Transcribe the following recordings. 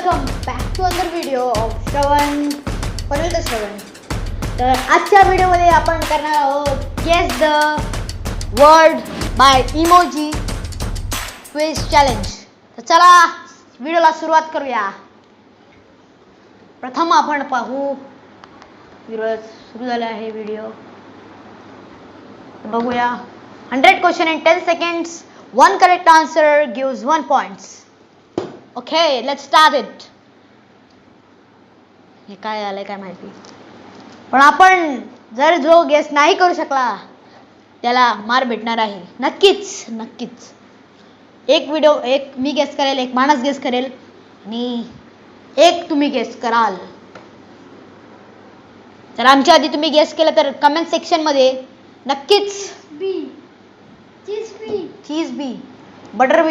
Welcome back to other video of Shravan Panvel Shravan. तर आजच्या व्हिडिओमध्ये आपण करणार आहोत guess the word by emoji quiz challenge. तर चला व्हिडिओला सुरुवात करूया. प्रथम आपण पाहू व्हिडिओ सुरू झाला आहे. व्हिडिओ बघूया. 100 question in 10 seconds. One correct answer gives 1 points. Okay, let's start it. हे काय आलंय काय माहिती. पण आपण जर जो गेस नाही करू शकला त्याला मार भेटणार आहे. नक्कीच नक्कीच. एक मी गेस करेल, एक माणस गेस करेल आणि एक तुम्ही गेस कराल. जर आमच्या आधी तुम्ही गेस केलं तर कमेंट सेक्शन मध्ये नक्कीच बी चीज बी बटर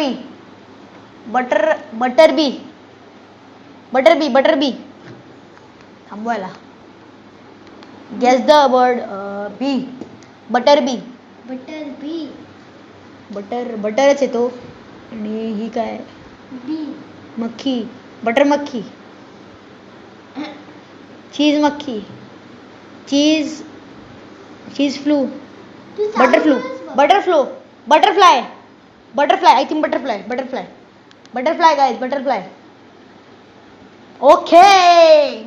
बी थांबवायला. Guess the word B. Butter बटरच येतो. आणि ही काय बी मक्खी. बटर मक्खी. चीज मक्खी. Cheese flu. Butterfly I think butterfly guys. Butterfly. Okay,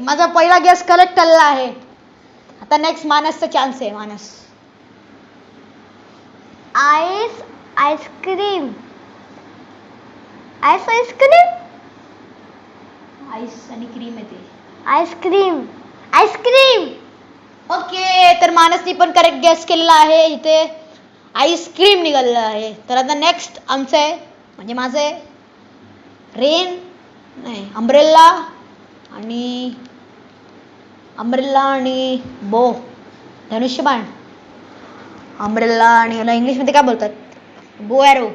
माझा पहिला गेस करेक्ट आलेला आहे. आता नेक्स्ट मानसचा चान्स आहे. मानस. आईस्क्रीम आईस आणि क्रीम येते. आईस्क्रीम ओके, तर मानसनी पण करेक्ट गेस केलेला आहे. इथे आईस्क्रीम निघालेलं आहे. तर आता नेक्स्ट आमचं आहे, म्हणजे माझं आहे अम्ब्रेला आणि बो. धनुष्यबाण. अम्ब्रेला आणि याला इंग्लिशमध्ये काय बोलतात? बो एरो.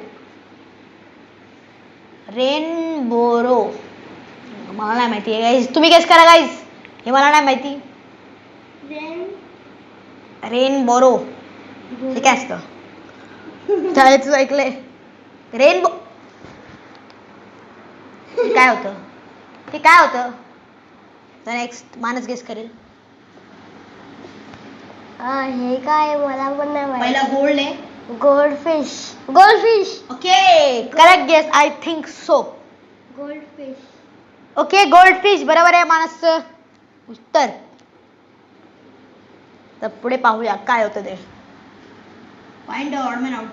रेनबोरो. मला नाही माहिती आहे गाईज, तुम्ही गेस करा गाईज. हे मला नाही माहिती. रेनबोरो हे काय असतं? शाळेचं ऐकलंय. रेनबो काय होतं? हे काय होतं? तर नेक्स्ट मानस गेस करेल. हे काय मला पण नाही माहिती. पहिला गोल्ड आहे. Goldfish okay, correct guess. I think so. Goldfish okay, goldfish बरोबर आहे मानसचं उत्तर. तर पुढे पाहूया काय होतं ते. Find odd man out.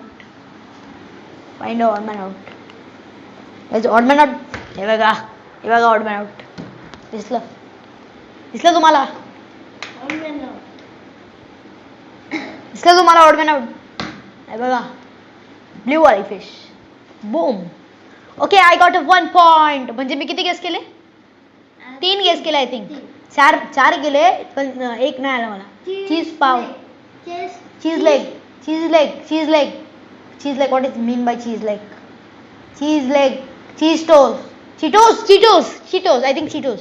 Odd man out. हे बघा ऑड मॅन आउट. दिसलं तुम्हाला ऑड मॅन आउट. हे बघा ब्ल्यू वाली fish. Boom. Okay, I got 1 point. म्हणजे मी किती गेस केले? 3 गेस केले. आय थिंक चार गेले पण एक नाही आला मला. चीज पाव. चीज leg. What is mean by cheese leg? Cheese toast. Cheetos. I think Cheetos.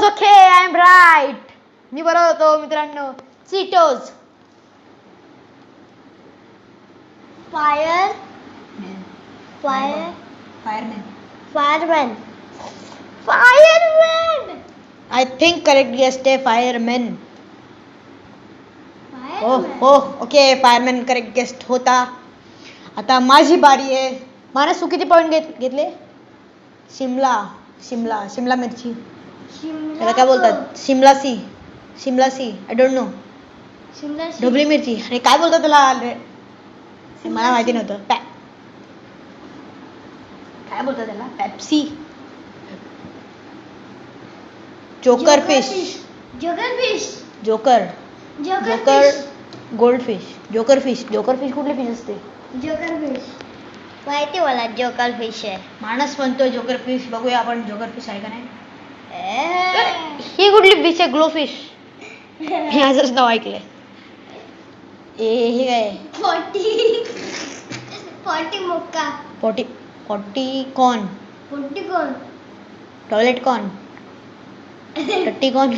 Okay, I am right. मी बरोबर होतो मित्रांनो. Cheetos. Fireman. I think correct guess आहे fireman. Okay, fireman correct guest होता. आता माझी बारी आहे. मानस तू किती पॉइंट घेतले? शिमला मिरची. त्याला काय बोलतात? शिमला सी. I don't know. ढोबळी मिरची. आणि काय बोलतात त्याला? मला माहिती नव्हतं. काय बोलतात त्याला? Pepsi. Joker goldfish. Joker fish कुठली फिश असते? माहिती मला जोकर फिश आहे. माणस म्हणतो जोकर फिश. बघूया आपण जोकर फिश आहे का नाही. ही कुठली फिश आहे? Glow fish. हे असंच नाव ऐकलंय. हे काय? Potty corn. Toilet corn. टट्टी कॉर्न.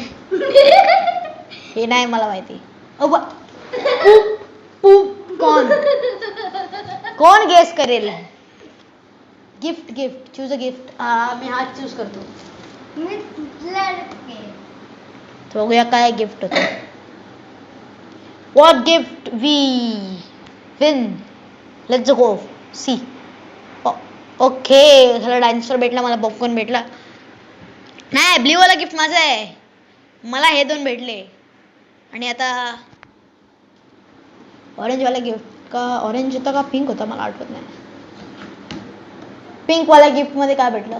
हे नाही मला माहिती. कॉर्न. कोण गेस करेल? Gift gift choose a gift. मी हा चूज करतो. मी लडके. तर बघूया काय गिफ्ट होतं. What gift we win? Let's go see. Okay ह्याला डायनोसॉर भेटला, मला पॉपकॉर्न भेटला. नाही ब्ल्यू वाला गिफ्ट माझा आहे. मला हे 2 भेटले. आणि आता ऑरेंज वाला गिफ्ट का ऑरेंज होता का पिंक होता मला आठवत नाही. पिंक वाला गिफ्ट मध्ये काय भेटलं?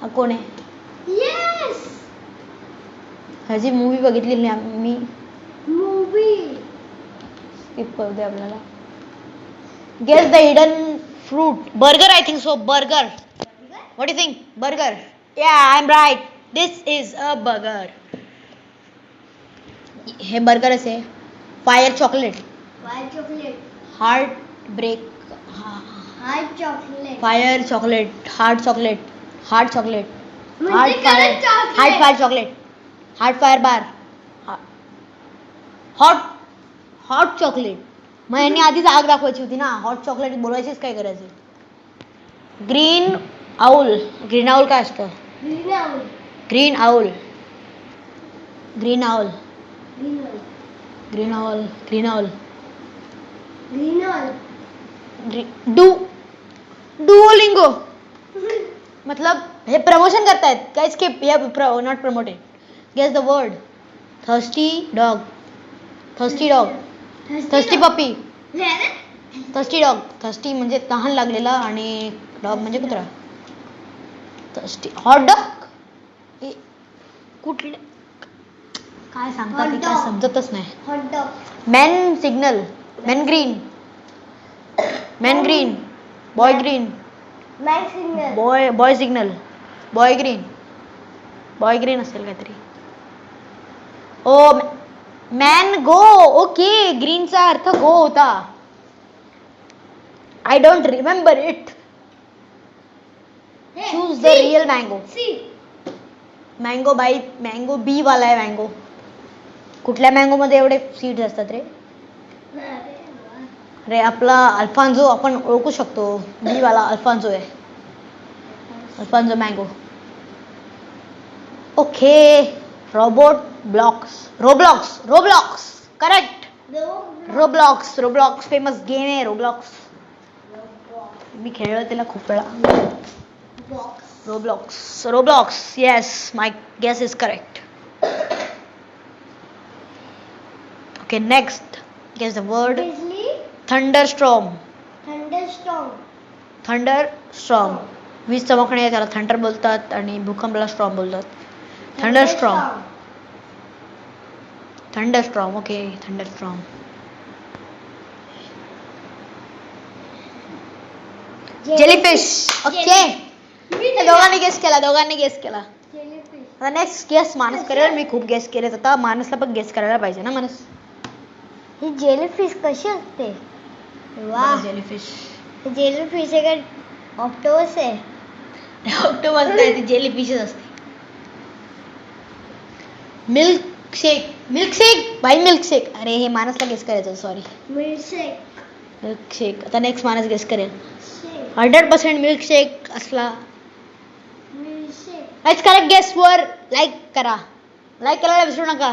हा कोण आहे? येस. ह्याची मूवी बघितली मी. मूवी. स्किप करू दे आपल्याला. Guess the hidden fruit. Burger I think so. Burger. What you think? Burger. Yeah I am right. This is a burger. हे बर्गरच आहे. Fire chocolate. White chocolate. Heart break. Heart chocolate. Fire chocolate. Heart chocolate. Heart chocolate. म्हणजे heart fire. chocolate. Heart fire chocolate. Heart fire bar. Hot hot chocolate. मग यांनी आधीच आग दाखवायची होती ना. हॉट चॉकलेट बोलायचीच काय करायचं. Green owl. ग्रीन आऊल काय असतं? Green owl. Green owl. Green owl. Green owl. Green owl. Green owl. Green owl. Duolingo. मतलब हे प्रमोशन करतायत काय? स्किप. या not promoted. Guess the word. Thirsty dog. Thirsty dog. Thirsty puppy. Thirsty dog. Thirsty म्हणजे तहान लागलेला आणि dog म्हणजे कुत्रा. थर्स्टी. Hot dog. कुठले काय सांगतात ते काय समजतच नाही. Hot dog. Man signal. Man green. Man green. Boy green. Man signal. Boy signal. Boy green. Boy green असेल काहीतरी. ओ मॅन गो. ओके ग्रीनचा अर्थ गो होता. I don't remember it. Choose the real mango. Mango बाई. मँगो बी वाला आहे mango. कुठल्या mango मध्ये एवढे सीड्स असतात रे? अरे आपला अल्फान्झो आपण ओळखू शकतो. बी वाला अल्फान्झो आहे. Alphonso mango. Okay robot blocks. Roblox. Roblox correct. Roblox. Roblox famous game आहे रोब्लॉक्स. मी खेळलं त्याला खूप वेळा. Roblox. Roblox. Yes my guess is correct. Okay next. Guess the word. Thunderstorm. Thunderstorm. Thunderstorm. वीज चमकणे त्याला थंडर बोलतात आणि भूकंपला स्टॉर्म बोलतात. Thunderstorm. Thunderstorm. Okay thunderstorm. Jellyfish. Okay दोघांनी गेस केला. दोघांनी गेस केला. आता नेक्स्ट गेस मानस करेल. मी खूप गेस केले. आता मानसला पण गेस करायला पाहिजे ना मानस. ही जेलीफिश कशी असते? वा. जेलीफिश. जेलीफिश आहे का ऑक्टोपस आहे? ऑक्टोपस नाही ती जेलीफिशच असते. मिल्क शेक. मिल्क शेक बाई. Milk shake. अरे हे मानसला गेस करायचं. सॉरी. मिल्कशेक. Milk shake. आता नेक्स्ट मानस गेस करेल. 100% मिल्क शेक असला. मिल्कशेक. It's correct guess. वर लाईक करा. लाईक करायला विसरू नका.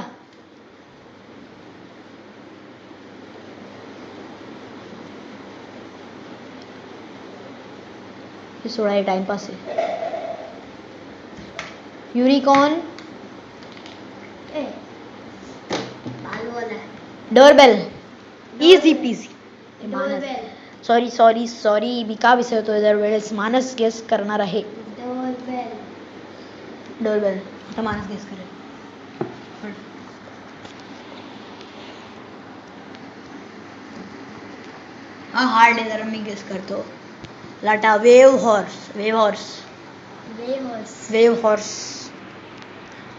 हे सोळा टाइमपास आहे. Unicorn. Doorbell. Easy peasy. Sorry sorry sorry मी का विसरतोय दरवेळेस. मानस गेस करणार आहे. डोरबेल. आता मानस गेस करेल. हा हार्ड आहे जरा. मी गेस करतो. लाटा. Wave horse. Wave horse. Wave horse.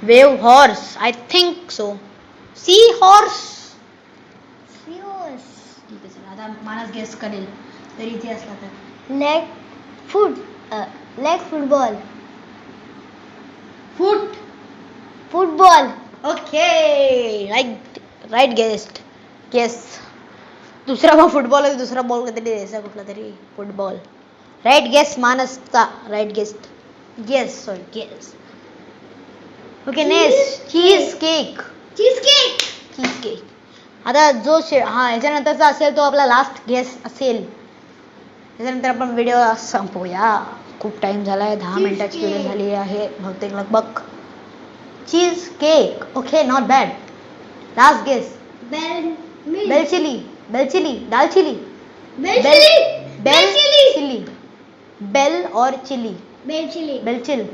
Wave horse I think so. Sea horse. ठीक आहे चला आता मानस गेस करेल तरी इथे असला तर. Leg football. Football. Okay right guess. दुसरा मग फुटबॉल आहे. दुसरा बॉल काहीतरी द्यायचा कुठला तरी. फुटबॉल. राईट गेस मानसचा right guess guess okay next cheese cake cheese cake. Cheese cake. आता जो याच्यानंतरचा असेल तो आपला लास्ट गेस असेल. त्याच्यानंतर आपण व्हिडिओ संपवूया. खूप टाइम झालाय 10 Cheese मिनिटाची व्हिडिओ cake. झाली आहे बहुतेक लगभग. Cheese cake okay not bad. Last guess bell bell chili दाल chili bell chili. Bell chili bell और chili bell chili. Bell chill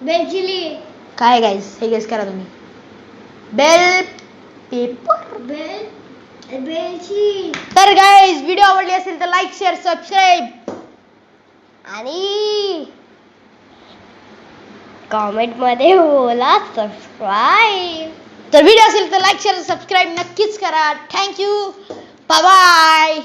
bell chili. काय गाईस हे गेस करा तुम्ही. Bell pepper. Bell chili. तर गाईज व्हिडिओ आवडली असेल तर लाईक शेअर सबस्क्राईब आणि कॉमेंट मध्ये बोला सबस्क्राईब. तर व्हिडिओ असेल तर लाईक शेअर सबस्क्राईब नक्कीच करा. Thank you bye bye.